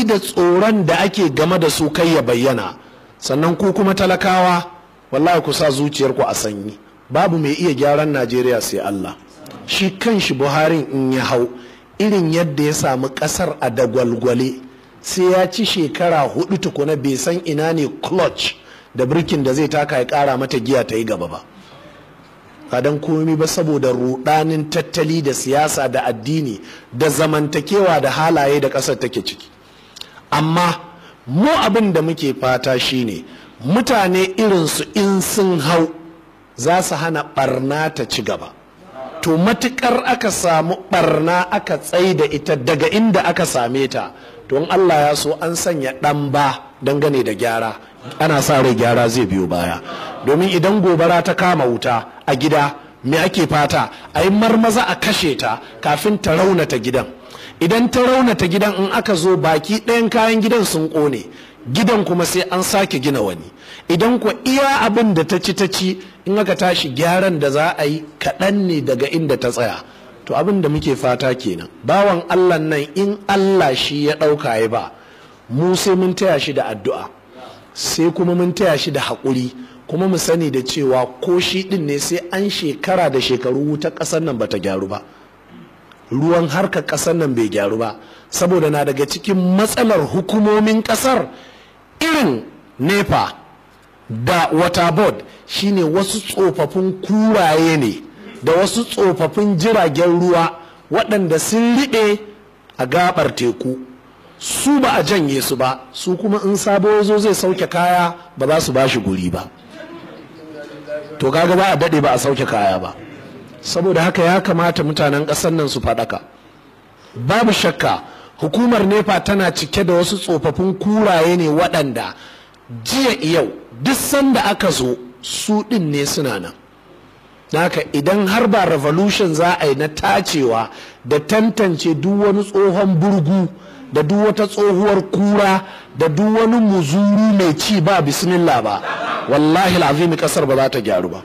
firgici da tsoron da ake game da su kai ya bayyana. Sannan ku kuma talakawa wallahi ku sa zuciyarku a sanyi. Babu mai iya gyaran Najeriya sai Allah. Shi kanshi Buhari in ya hau irin yadda ya samu kasar a dagwalgwale sai ya ci shekara 4 tukuna bai san ina ne clutch da birkin da zai taka ya kara mata giya ta yi gaba ba. Kadan komi ba saboda rudanin tattali da siyasa da addini da zamantakewa da halaye da kasar take ciki. Amma mu abin da muke fata shine mutane irinsu in sun hau za su hana barna ta ci gaba. To matukar aka samu barna aka tsai da ita daga inda aka same ta, to in Allah ya so an sanya ɗan ba dangane da gyara, ana sa rai gyara zai biyo baya. Domin idan gobara ta kama wuta a gida, me ake fata? A yi marmaza a kashe ta kafin ta raunata gidan. Idan ta raunata gidan, in aka zo baki ɗayan kayan gidan sun ƙone, gidan kuma sai an sake gina wani. Idan ku iya abin da ta ci in aka tashi gyaran da za a yi kaɗan ne daga inda ta tsaya. To abin da muke fata kenan, bawan Allah nan in Allah shi ya ɗauka ya ba, mu sai mun taya shi da addu'a, sai kuma mun taya shi da haƙuri, kuma mu sani da cewa ko shi ɗin ne sai an shekara da shekaru wuta ƙasar nan bata gyaru ba, ruwan harkar ƙasar nan bai gyaru ba, saboda na daga cikin matsalar hukumomin ƙasar irin nepa da water board shine wasu tsofaffin kuraye ne da wasu tsofaffin jiragen ruwa waɗanda sun riɗe a gabar teku, su ba a janye su ba, su kuma in sabo ya zo zai sauke kaya ba za su ba shi guri ba. To kaga ba a daɗe ba a sauke kaya ba. Saboda haka ya kamata mutanen ƙasar nan su faɗaka. Babu shakka hukumar nepa tana cike da wasu tsofaffin kuraye ne waɗanda jiya yau duk sanda aka zo su ɗin ne suna nan. Haka idan har ba revolution za a yi na tacewa da tantance duk wani tsohon burgu da duk wata tsohuwar kura da duk wani muzuru mai ci ba bismillah ba, wallahi alazimi kasar ba za ta gyaru ba.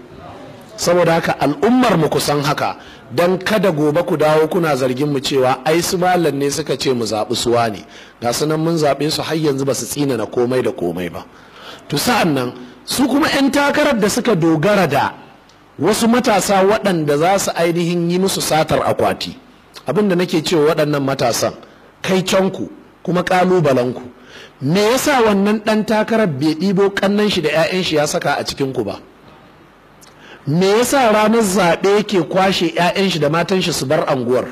Saboda haka al'ummar mu kusan haka, dan kada gobe ku dawo kuna zargin mu cewa ai su malam ne suka ce mu zaɓi suwa ne, ga su nan mun zaɓe su har yanzu ba su tsina na komai da komai ba. To sa'an nan su kuma 'yan takarar da suka dogara da wasu matasa waɗanda za su ainihin yi musu satar akwati, abin da nake cewa waɗannan matasan kai canku kuma ƙalubalenku, me yasa wannan ɗan takarar bai ɗibo ƙannan shi da 'ya'yan shi ya saka a cikin ku ba? Me yasa ranar zaɓe yake kwashe 'ya'yan shi da matan shi su bar anguwar?